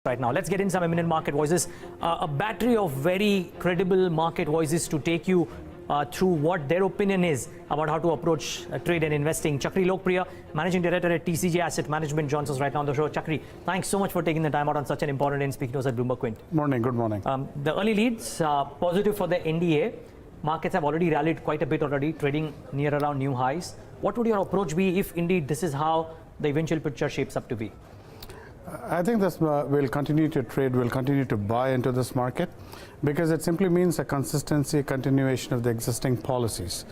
Right now, let's get in some eminent market voices, a battery of very credible market voices to take you through what their opinion is about how to approach trade and investing. Chakri Lokapriya, Managing Director at TCG Asset Management, joins us right now on the show. Chakri, thanks so much for taking the time out on such an important day and speaking to us at Bloomberg Quint. Morning, good morning. The early leads, positive for the NDA. Markets have already rallied quite a bit already, trading near around new highs. What would your approach be if indeed this is how the eventual picture shapes up to be? I think this will continue to trade, will continue to buy into this market because it simply means a consistency, continuation of the existing policies.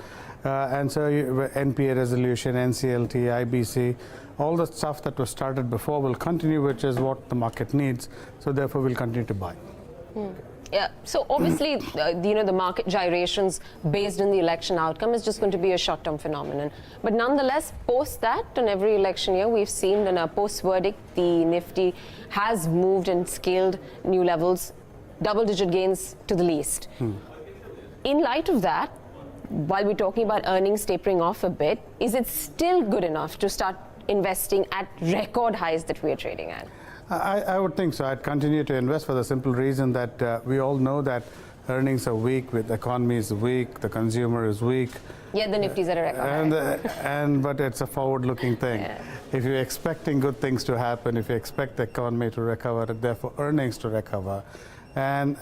And so NPA resolution, NCLT, IBC, all the stuff that was started before will continue, which is what the market needs. So therefore, we'll continue to buy. Yeah, so obviously, the market gyrations based on the election outcome is just going to be a short-term phenomenon. But nonetheless, post that, in every election year, we've seen in a post-verdict, the Nifty has moved and scaled new levels, double-digit gains to the least. In light of that, while we're talking about earnings tapering off a bit, is it still good enough to start investing at record highs that we are trading at? I would think so. I'd continue to invest for the simple reason that we all know that earnings are weak, the economy is weak, the consumer is weak. Yeah, the Nifty's at a record. But it's a forward-looking thing. Yeah. If you're expecting good things to happen, if you expect the economy to recover, therefore earnings to recover, and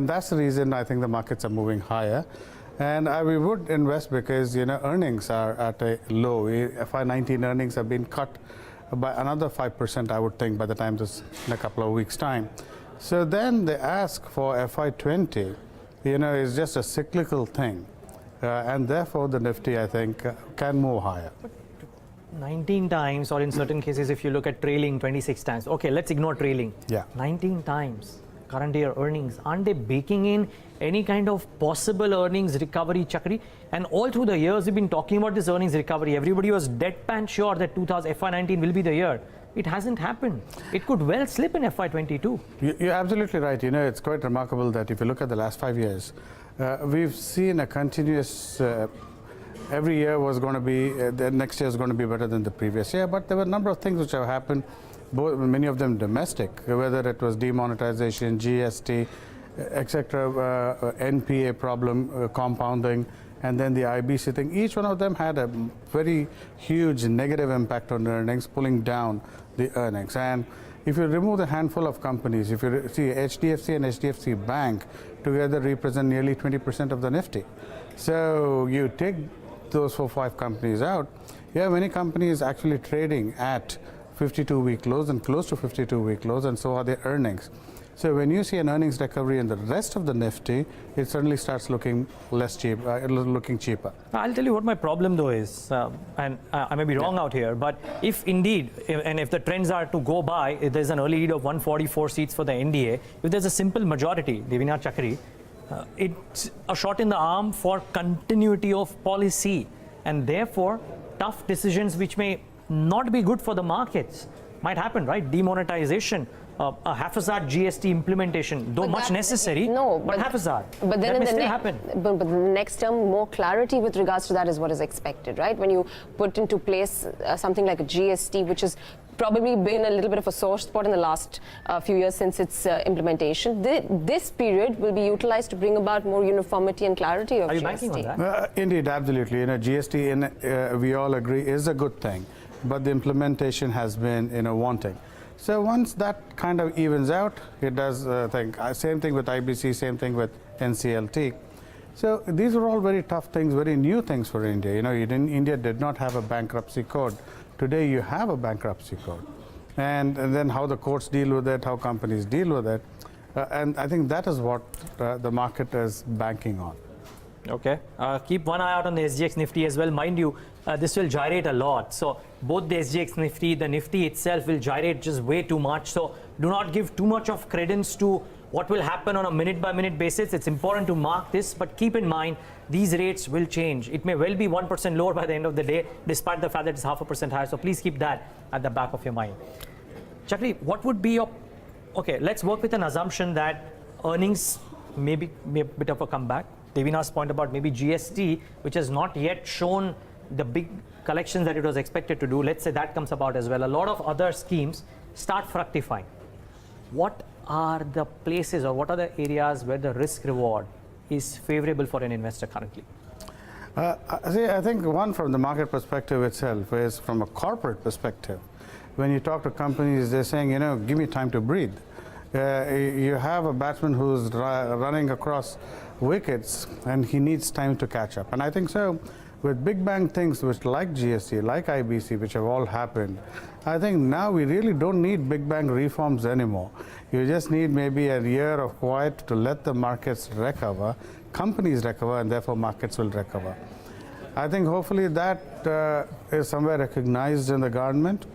that's the reason I think the markets are moving higher. And we would invest because earnings are at a low. FY19 earnings have been cut by another 5%, I would think, by the time this in a couple of weeks' time. So then the ask for FY20, is just a cyclical thing, and therefore the Nifty, I think, can move higher. 19 times, or in certain cases, if you look at trailing, 26 times. Okay, let's ignore trailing. Yeah. 19 times current year earnings. Aren't they baking in any kind of possible earnings recovery, Chakri? And all through the years, we've been talking about this earnings recovery. Everybody was deadpan sure that FY19 will be the year. It hasn't happened. It could well slip in FY22. You're absolutely right. It's quite remarkable that if you look at the last 5 years, we've seen a continuous, every year was going to be, the next year is going to be better than the previous year. But there were a number of things which have happened, many of them domestic, whether it was demonetization, GST, etc., NPA problem compounding, and then the IBC thing. Each one of them had a very huge negative impact on earnings, pulling down the earnings. And if you remove the handful of companies, if you see HDFC and HDFC Bank together represent nearly 20% of the Nifty. So you take those 4 or 5 companies out, you have many companies actually trading at 52-week lows and close to 52-week lows, and so are their earnings. So when you see an earnings recovery in the rest of the Nifty, it suddenly starts looking less cheap, looking cheaper. I'll tell you what my problem though is, and I may be wrong out here, but if indeed, and if the trends are to go by, if there's an early lead of 144 seats for the NDA, if there's a simple majority, Devina Chakri, it's a shot in the arm for continuity of policy, and therefore tough decisions which may not be good for the markets might happen, right? Demonetization, a haphazard GST implementation, though much necessary, but haphazard. But then that may still happen. But the next term, more clarity with regards to that is what is expected, right? When you put into place something like a GST, which has probably been a little bit of a sore spot in the last few years since its implementation, this period will be utilized to bring about more uniformity and clarity of GST. Are you banking on that? Indeed, absolutely. GST, we all agree, is a good thing, but the implementation has been, wanting. So once that kind of evens out, it does same thing with IBC, same thing with NCLT. So these are all very tough things, very new things for India. India did not have a bankruptcy code. Today you have a bankruptcy code. And then how the courts deal with it, how companies deal with it. And I think that is what the market is banking on. Okay. Keep one eye out on the SGX Nifty as well. Mind you, this will gyrate a lot. So both the SGX Nifty, the Nifty itself will gyrate just way too much. So do not give too much of credence to what will happen on a minute-by-minute basis. It's important to mark this, but keep in mind, these rates will change. It may well be 1% lower by the end of the day, despite the fact that it's 0.5% higher. So please keep that at the back of your mind. Chakri, what would be your... Okay, let's work with an assumption that earnings may be a bit of a comeback. Devina's point about maybe GST, which has not yet shown the big collections that it was expected to do, let's say that comes about as well. A lot of other schemes start fructifying. what are the places or what are the areas where the risk reward is favorable for an investor currently? I think one from the market perspective itself is from a corporate perspective. When you talk to companies, they're saying, give me time to breathe. You have a batsman who's running across wickets and he needs time to catch up. And I think so with big bang things which like GST, like IBC, which have all happened, I think now we really don't need big bang reforms anymore. You just need maybe a year of quiet to let the markets recover, companies recover, and therefore markets will recover. I think hopefully that is somewhere recognized in the government,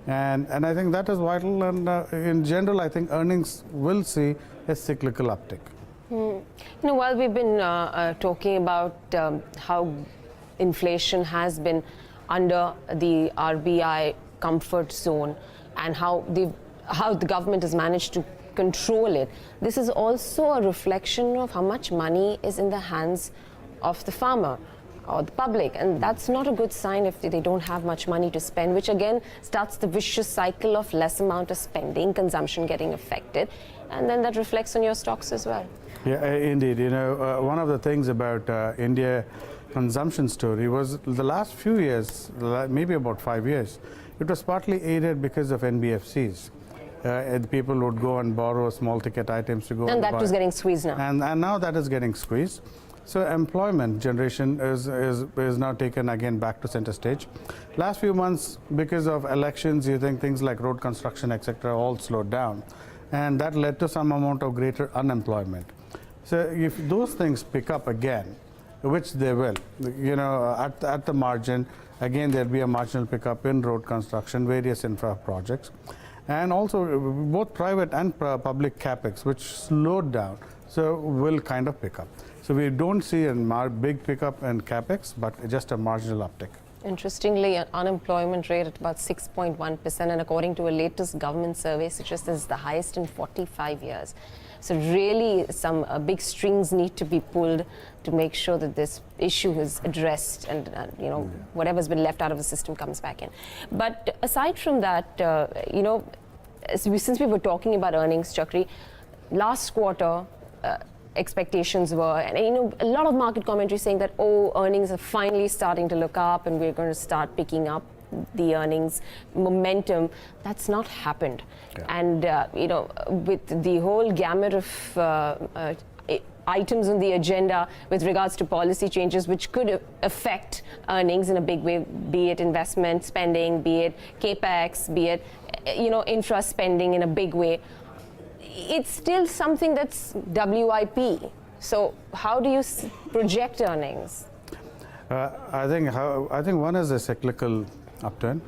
and I think that is vital, and in general I think earnings will see a cyclical uptick. While we've been talking about how inflation has been under the RBI comfort zone and how the government has managed to control it, this is also a reflection of how much money is in the hands of the farmer or the public, and that's not a good sign if they don't have much money to spend, which again starts the vicious cycle of less amount of spending, consumption getting affected, and then that reflects on your stocks as well. Yeah, indeed. One of the things about India consumption story was the last few years, maybe about 5 years, it was partly aided because of NBFCs. People would go and borrow small ticket items to go and that buy. was getting squeezed now. And now that is getting squeezed. So employment generation is now taken again back to center stage. Last few months, because of elections, you think things like road construction, etc., all slowed down, and that led to some amount of greater unemployment. So if those things pick up again, which they will, at the margin, again there'll be a marginal pickup in road construction, various infra projects, and also both private and public capex, which slowed down, so will kind of pick up. So we don't see a big pickup in capex, but just a marginal uptick. Interestingly, an unemployment rate at about 6.1%, and according to a latest government survey, suggests this is the highest in 45 years. So really, some big strings need to be pulled to make sure that this issue is addressed, and whatever's been left out of the system comes back in. But aside from that, since we were talking about earnings, Chakri, last quarter expectations were, and a lot of market commentary saying that earnings are finally starting to look up, and we're going to start picking up the earnings momentum. That's not happened. Yeah. And with the whole gamut of items on the agenda with regards to policy changes which could affect earnings in a big way, be it investment spending, be it capex, be it infra spending in a big way, it's still something that's WIP. So how do you project earnings? I think one is a cyclical upturn.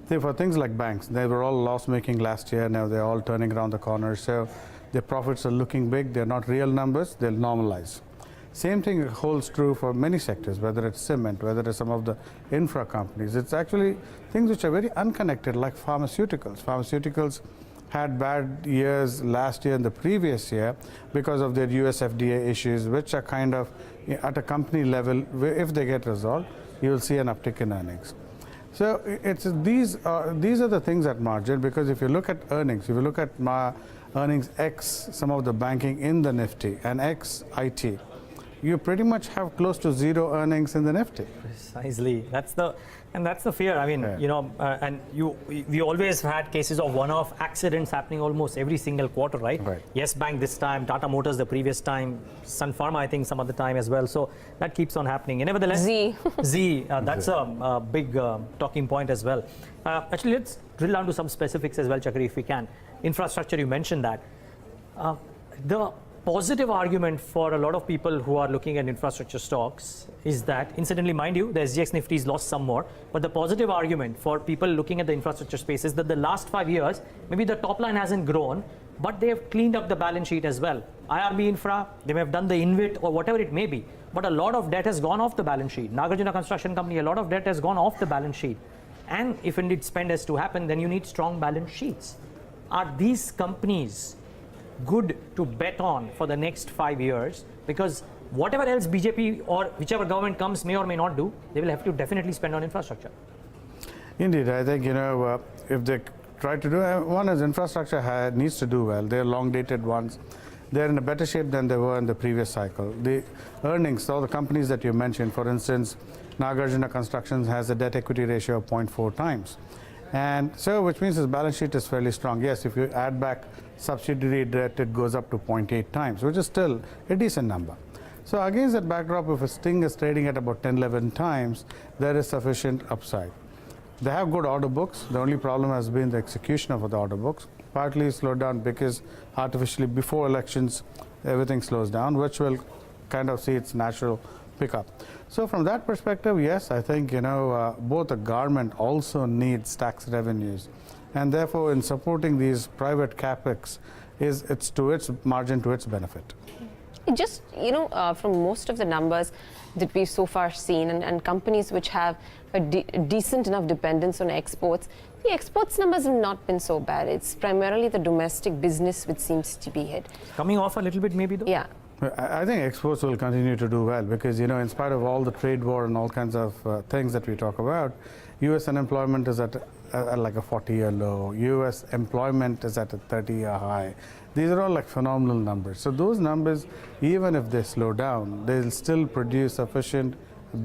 For things like banks, they were all loss-making last year. Now they're all turning around the corner. So their profits are looking big. They're not real numbers. They'll normalize. Same thing holds true for many sectors, whether it's cement, whether it's some of the infra companies. It's actually things which are very unconnected, like pharmaceuticals. Pharmaceuticals had bad years last year and the previous year because of their US FDA issues, which are kind of at a company level, if they get resolved, you will see an uptick in earnings. So these are the things at margin, because if you look at earnings, if you look at earnings X, some of the banking in the Nifty, and X IT, you pretty much have close to zero earnings in the Nifty. Precisely. That's the fear. I mean, we always had cases of one-off accidents happening almost every single quarter, right? Right. Yes Bank this time, Tata Motors the previous time, Sun Pharma I think some other time as well. So that keeps on happening. And nevertheless, that's a big talking point as well. Actually, let's drill down to some specifics as well, Chakri, if we can. Infrastructure, you mentioned that. The positive argument for a lot of people who are looking at infrastructure stocks is that, incidentally, mind you, the SGX Nifty's lost some more, but the positive argument for people looking at the infrastructure space is that the last 5 years, maybe the top line hasn't grown, but they have cleaned up the balance sheet as well. IRB Infra, they may have done the InvIT or whatever it may be, but a lot of debt has gone off the balance sheet. Nagarjuna Construction Company, a lot of debt has gone off the balance sheet. And if indeed spend has to happen, then you need strong balance sheets. Are these companies good to bet on for the next 5 years? Because whatever else BJP or whichever government comes may or may not do, they will have to definitely spend on infrastructure. Indeed, I think if they try to do. One is infrastructure needs to do well. They're long-dated ones. They're in a better shape than they were in the previous cycle. The earnings, all the companies that you mentioned, for instance, Nagarjuna Constructions has a debt-equity ratio of 0.4 times. And so, which means his balance sheet is fairly strong. Yes, if you add back subsidiary debt, it goes up to 0.8 times, which is still a decent number. So against that backdrop, if a Sting is trading at about 10, 11 times, there is sufficient upside. They have good order books. The only problem has been the execution of the order books. Partly slowed down because artificially before elections, everything slows down, which will kind of see its natural pickup. So from that perspective, yes, I think, both the government also needs tax revenues. And therefore, in supporting these private capex, it's to its margin, to its benefit. Just, from most of the numbers that we've so far seen, and companies which have a decent enough dependence on exports, the exports numbers have not been so bad. It's primarily the domestic business which seems to be hit. Coming off a little bit maybe though? Yeah. I think exports will continue to do well because, in spite of all the trade war and all kinds of things that we talk about, U.S. unemployment is at like a 40-year low. U.S. employment is at a 30-year high. These are all like phenomenal numbers. So those numbers, even if they slow down, they'll still produce sufficient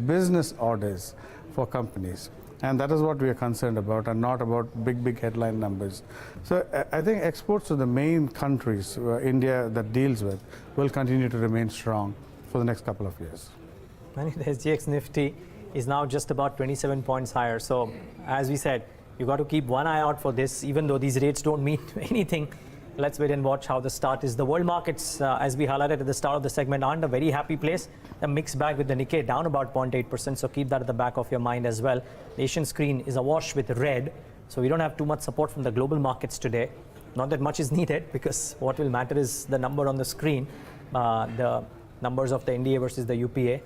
business orders for companies. And that is what we are concerned about, and not about big headline numbers. So I think exports to the main countries India that deals with will continue to remain strong for the next couple of years. The SGX Nifty is now just about 27 points higher. So as we said, you got to keep one eye out for this, even though these rates don't mean anything. Let's wait and watch how the start is. The world markets, as we highlighted at the start of the segment, aren't a very happy place. A mixed bag with the Nikkei down about 0.8%, so keep that at the back of your mind as well. The Asian screen is awash with red, so we don't have too much support from the global markets today. Not that much is needed, because what will matter is the number on the screen, the numbers of the NDA versus the UPA.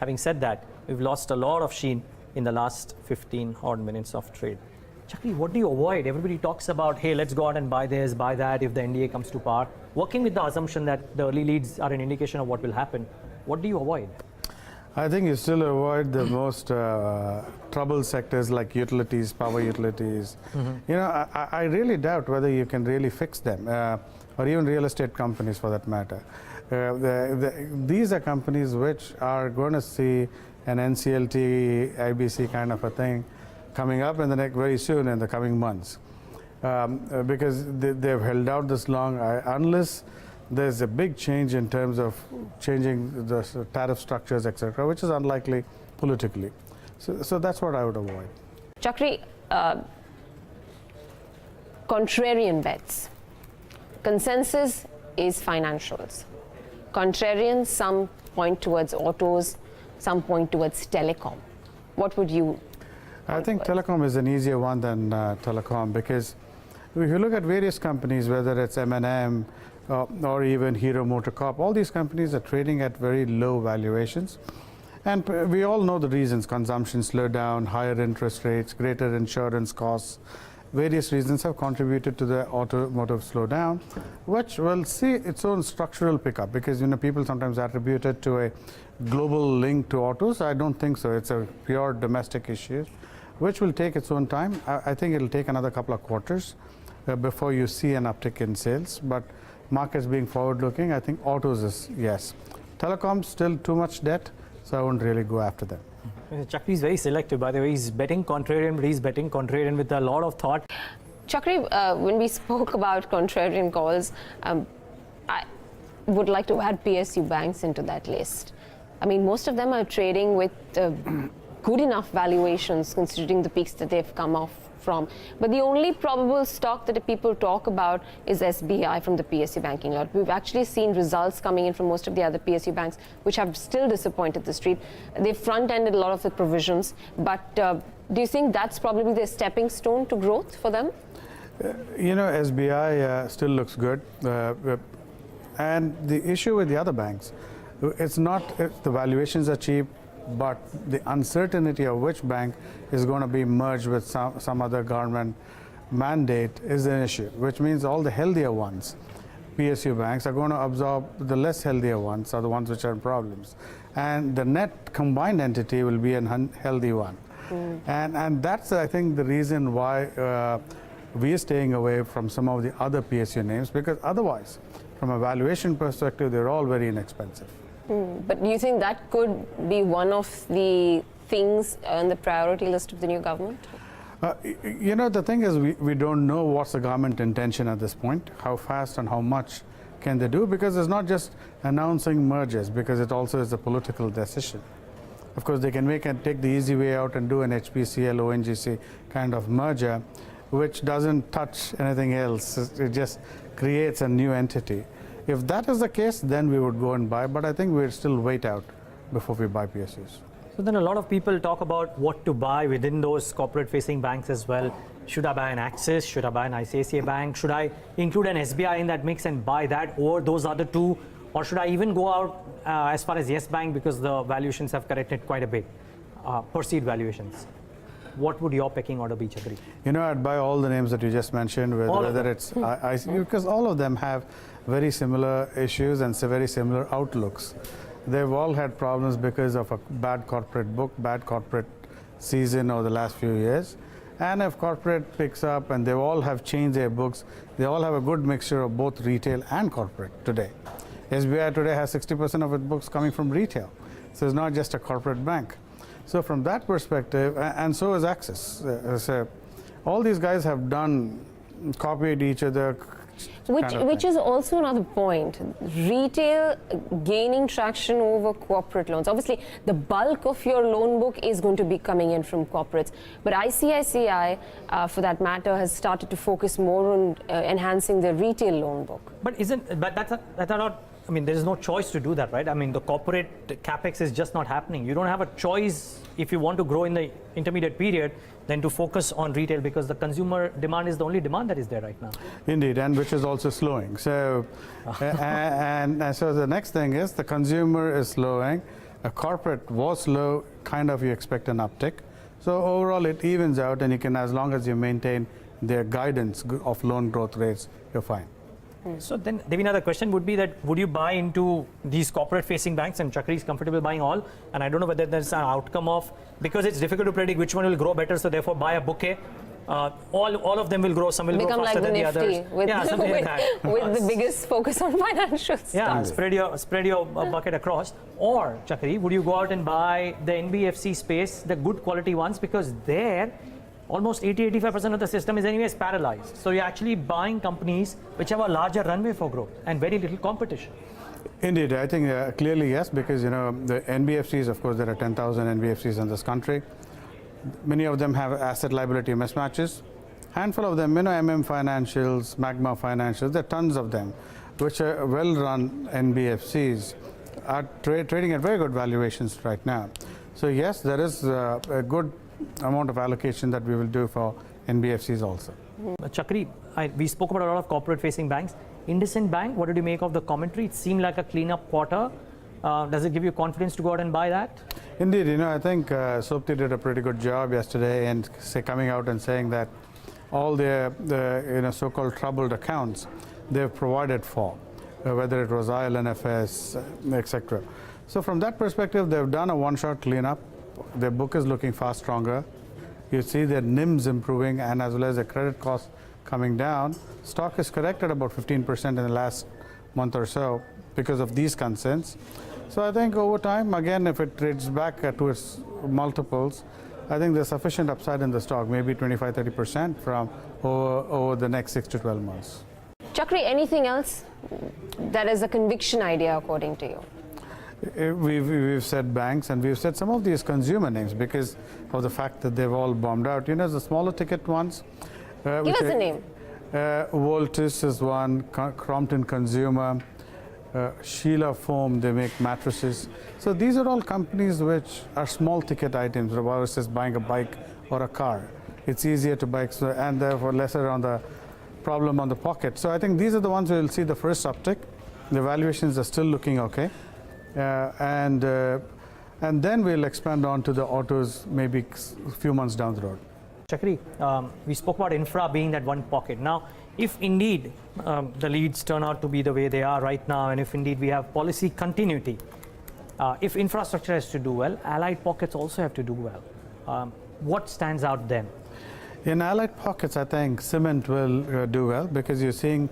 Having said that, we've lost a lot of sheen in the last 15 odd minutes of trade. Chakri, what do you avoid? Everybody talks about, hey, let's go out and buy this, buy that if the NDA comes to power. Working with the assumption that the early leads are an indication of what will happen, what do you avoid? I think you still avoid the most troubled sectors like utilities, power utilities. I really doubt whether you can really fix them, or even real estate companies for that matter. These are companies which are going to see an NCLT, IBC kind of a thing coming up in the very soon in the coming months, because they've held out this long. Unless there's a big change in terms of changing the tariff structures, etc., which is unlikely politically. So that's what I would avoid. Chakri, contrarian bets. Consensus is financials. Contrarian, some point towards autos, some point towards telecom. What would you? I think telecom is an easier one than telecom, because if you look at various companies, whether it's M&M or even Hero MotoCorp, all these companies are trading at very low valuations. And we all know the reasons: consumption slowdown, higher interest rates, greater insurance costs. Various reasons have contributed to the automotive slowdown, which will see its own structural pickup, because people sometimes attribute it to a global link to autos. I don't think so. It's a pure domestic issue, which will take its own time. I think it'll take another couple of quarters before you see an uptick in sales. But markets being forward-looking, I think autos is yes. Telecom still too much debt, so I won't really go after them. Chakri is very selective, by the way. He's betting contrarian, but he's betting contrarian with a lot of thought. Chakri, when we spoke about contrarian calls, I would like to add PSU banks into that list. I mean, most of them are trading with good enough valuations considering the peaks that they've come off from. But the only probable stock that people talk about is SBI from the PSU banking lot. We've actually seen results coming in from most of the other PSU banks, which have still disappointed the street. They've front-ended a lot of the provisions, but do you think that's probably the stepping stone to growth for them? SBI still looks good. And the issue with the other banks, it's not the valuations are cheap, but the uncertainty of which bank is going to be merged with some other government mandate is an issue, which means all the healthier ones, PSU banks, are going to absorb the less healthier ones, are the ones which are in problems. And the net combined entity will be an unhealthy one. And that's, I think, the reason why we are staying away from some of the other PSU names because otherwise, from a valuation perspective, they're all very inexpensive. But do you think that could be one of the things on the priority list of the new government? You know, the thing is, we don't know what's the government intention at this point, how fast and how much can they do, because it's not just announcing mergers, because it also is a political decision. Of course, they can take the easy way out and do an HPCL, ONGC kind of merger, which doesn't touch anything else. It just creates a new entity. If that is the case, then we would go and buy, but I think we'd still wait out before we buy PSUs. So then a lot of people talk about what to buy within those corporate-facing banks as well. Should I buy an Axis? Should I buy an ICICI Bank? Should I include an SBI in that mix and buy that over those other two? Or should I even go out as far as Yes Bank because the valuations have corrected quite a bit, perceived valuations? What would your pecking order be, Chakri? You know, I'd buy all the names that you just mentioned, whether it's because all of them have very similar issues and very similar outlooks. They've all had problems because of a bad corporate book, bad corporate season over the last few years. And if corporate picks up, and they all have changed their books, they all have a good mixture of both retail and corporate today. SBI today has 60% of its books coming from retail. So it's not just a corporate bank. So from that perspective, and so is Axis. So all these guys have copied each other. Which is also another point. Retail gaining traction over corporate loans. Obviously, the bulk of your loan book is going to be coming in from corporates. But ICICI, for that matter, has started to focus more on enhancing their retail loan book. But that's not. I mean, there is no choice to do that, right? I mean, the corporate capex is just not happening. You don't have a choice if you want to grow in the intermediate period than to focus on retail, because the consumer demand is the only demand that is there right now. Indeed, and which is also slowing. So, and so the next thing is the consumer is slowing. A corporate was slow, kind of you expect an uptick. So overall, it evens out, and you can, as long as you maintain their guidance of loan growth rates, you're fine. So then, Devina, the question would be that would you buy into these corporate-facing banks, and Chakri is comfortable buying all? And I don't know whether there's an outcome of, because it's difficult to predict which one will grow better, so therefore buy a bouquet. All of them will grow, some will grow faster than the others. With, yeah, something like that. With the biggest focus on financials. Yeah, spread your bucket across. Or, Chakri, would you go out and buy the NBFC space, the good quality ones, because there, almost 80-85% of the system is anyways paralyzed. So you're actually buying companies which have a larger runway for growth and very little competition. Indeed, I think clearly yes, because you know the NBFCs, of course, there are 10,000 NBFCs in this country. Many of them have asset liability mismatches. Handful of them, you know, Financials, Magma Financials, there are tons of them, which are well-run NBFCs, are trading at very good valuations right now. So yes, there is a good amount of allocation that we will do for NBFCs also. Chakri, we spoke about a lot of corporate-facing banks. IndusInd Bank, what did you make of the commentary? It seemed like a clean-up quarter. Does it give you confidence to go out and buy that? Indeed, you know, I think Sopti did a pretty good job yesterday, and coming out and saying that all the so-called troubled accounts they've provided for, whether it was ILNFS, etc. So from that perspective, they've done a one-shot cleanup. Their book is looking far stronger. You see their NIMs improving, and as well as their credit costs coming down. Stock is corrected about 15% in the last month or so because of these concerns. So I think over time, again, if it trades back to its multiples, I think there's sufficient upside in the stock, maybe 25-30% from over the next 6 to 12 months. Chakri, anything else that is a conviction idea according to you? We've said banks, and we've said some of these consumer names because of the fact that they've all bombed out. You know, the smaller ticket ones. Give us a name. Voltis is one, Crompton Consumer, Sheila Foam, they make mattresses. So these are all companies which are small ticket items, versus buying a bike or a car. It's easier to buy, and therefore lesser on the problem on the pocket. So I think these are the ones who will see the first uptick. The valuations are still looking okay. And then we'll expand on to the autos maybe a few months down the road. Chakri, we spoke about infra being that one pocket. Now, if indeed the leads turn out to be the way they are right now, and if indeed we have policy continuity, if infrastructure has to do well, allied pockets also have to do well. What stands out then? In allied pockets, I think cement will do well because you're seeing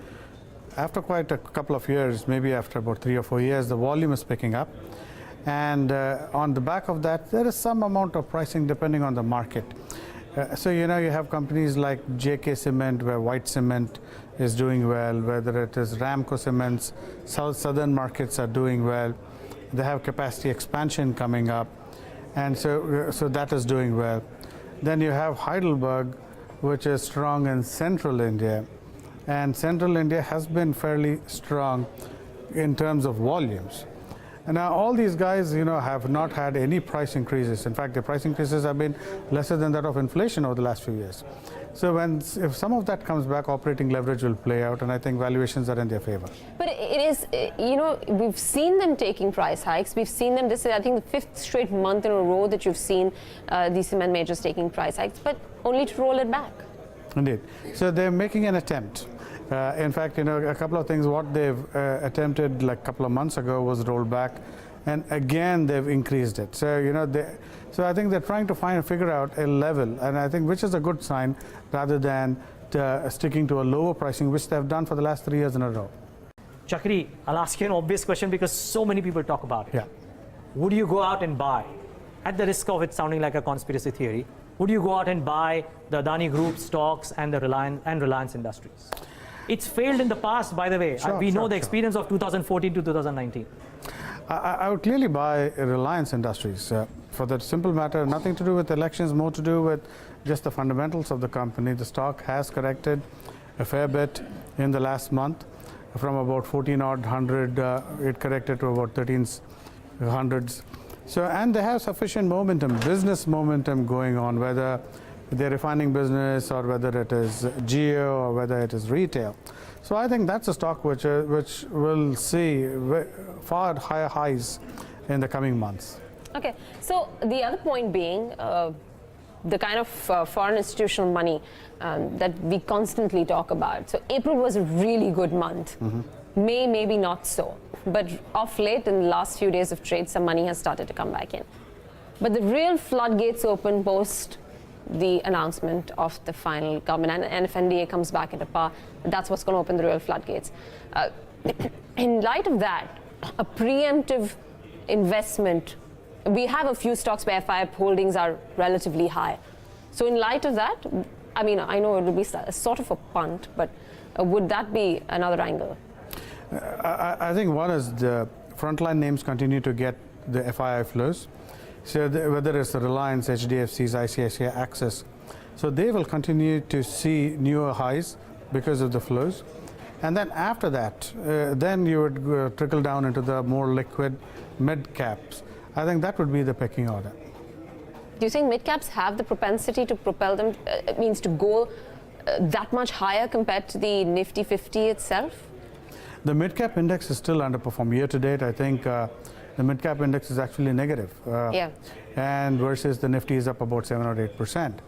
after quite a couple of years, maybe after about 3 or 4 years, the volume is picking up. And on the back of that, there is some amount of pricing depending on the market. So, you know, you have companies like JK Cement, where white cement is doing well, whether it is Ramco Cements, southern markets are doing well. They have capacity expansion coming up, and so that is doing well. Then you have Heidelberg, which is strong in central India, and central India has been fairly strong in terms of volumes. And now all these guys, you know, have not had any price increases. In fact, the price increases have been lesser than that of inflation over the last few years. So if some of that comes back, operating leverage will play out, and I think valuations are in their favor. But it is, you know, we've seen them taking price hikes. We've seen them, this is I think the 5th straight month in a row that you've seen these cement majors taking price hikes, but only to roll it back. Indeed. So they're making an attempt. In fact, you know, a couple of things, what they've attempted like a couple of months ago was rolled back, and again they've increased it. So, you know, so I think they're trying to figure out a level, and I think which is a good sign rather than sticking to a lower pricing, which they've done for the last 3 years in a row. Chakri, I'll ask you an obvious question because so many people talk about it. Yeah. Would you go out and buy, at the risk of it sounding like a conspiracy theory, would you go out and buy the Adani Group stocks and the Reliance Industries? It's failed in the past, by the way. We know the experience of 2014 to 2019. I would clearly buy Reliance Industries for the simple matter, nothing to do with elections, more to do with just the fundamentals of the company. The stock has corrected a fair bit in the last month. From about 1400, it corrected to about 1300s. So, and they have sufficient momentum, business momentum going on, whether the refining business or whether it is geo or whether it is retail. So I think that's a stock which will see far higher highs in the coming months. Okay, so the other point being the kind of foreign institutional money that we constantly talk about. So April was a really good month. May, maybe not so. But of late, in the last few days of trade, some money has started to come back in. But the real floodgates open post the announcement of the final government, and if NDA comes back into power, that's what's going to open the real floodgates. In light of that, a preemptive investment, we have a few stocks where FI holdings are relatively high. So in light of that, I mean, I know it would be sort of a punt, but would that be another angle? I think one is the frontline names continue to get the FII flows. So whether it's the Reliance, HDFCs, ICICI, Axis, so they will continue to see newer highs because of the flows. And then after that, then you would trickle down into the more liquid mid caps. I think that would be the pecking order. Do you think mid caps have the propensity to propel them, means to go that much higher compared to the Nifty 50 itself? The mid cap index is still underperformed. Year to date, I think the mid cap index is actually negative. And versus the Nifty is up about 7 or 8%.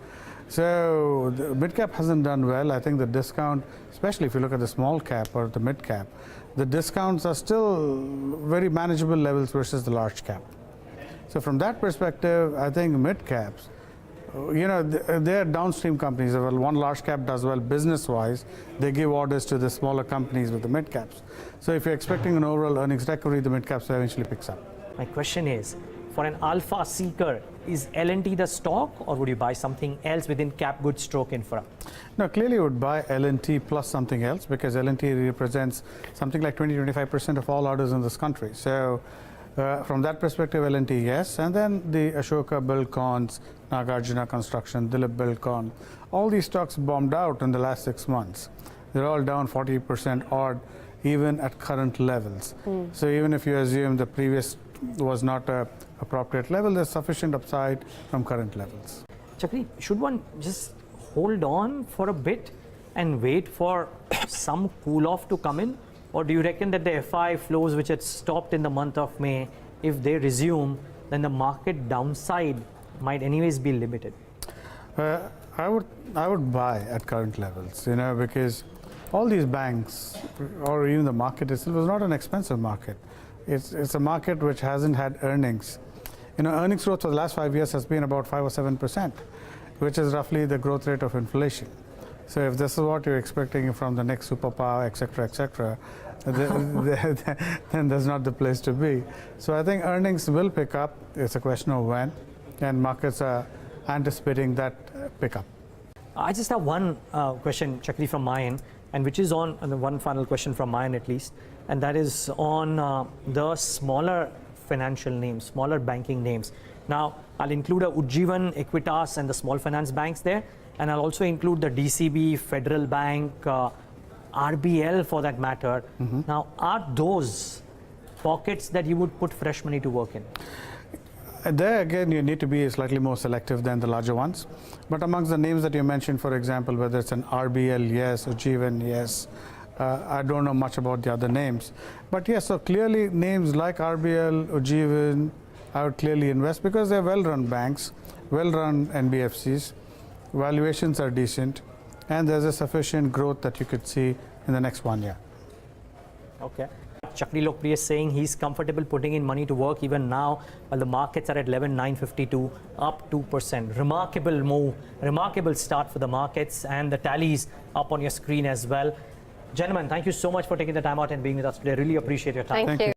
So the mid cap hasn't done well. I think the discount, especially if you look at the small cap or the mid cap, the discounts are still very manageable levels versus the large cap. So from that perspective, I think mid caps, you know, they're downstream companies. Well, one large cap does well business-wise, they give orders to the smaller companies with the mid caps. So if you're expecting an overall earnings recovery, the mid caps eventually picks up. My question is, for an alpha seeker, is L&T the stock, or would you buy something else within cap goods stroke infra? No, clearly you would buy L&T plus something else, because L&T represents something like 20-25% of all orders in this country. So from that perspective, L&T, yes. And then the Ashoka Buildcons, Nagarjuna Construction, Dilip Buildcon, all these stocks bombed out in the last 6 months. They're all down 40% odd, even at current levels. So even if you assume the previous was not a appropriate level, there's sufficient upside from current levels. Chakri, should one just hold on for a bit and wait for some cool off to come in? Or do you reckon that the FI flows which had stopped in the month of May, if they resume, then the market downside might anyways be limited? I would buy at current levels, you know, because all these banks or even the market itself was not an expensive market. It's a market which hasn't had earnings. You know, earnings growth for the last 5 years has been about 5 or 7%. which is roughly the growth rate of inflation. So if this is what you're expecting from the next superpower, etc., then that's not the place to be. So I think earnings will pick up. It's a question of when, and markets are anticipating that pickup. I just have one question, Chakri, from my end, and which is on and one final question from my end at least, and that is on the smaller financial names, smaller banking names. Now, I'll include a Ujjivan, Equitas, and the small finance banks there, and I'll also include the DCB, Federal Bank, RBL for that matter. Now, are those pockets that you would put fresh money to work in? There again, you need to be slightly more selective than the larger ones. But amongst the names that you mentioned, for example, whether it's an RBL, yes, Ujjivan, yes. I don't know much about the other names. But yes, so clearly names like RBL, Ujjivan, I would clearly invest because they're well-run banks, well-run NBFCs, valuations are decent, and there's a sufficient growth that you could see in the next 1 year. Okay. Chakri Lokapriya is saying he's comfortable putting in money to work even now while the markets are at 11,952, up 2%. Remarkable move, remarkable start for the markets, and the tallies up on your screen as well. Gentlemen, thank you so much for taking the time out and being with us today. Really appreciate your time. Thank you.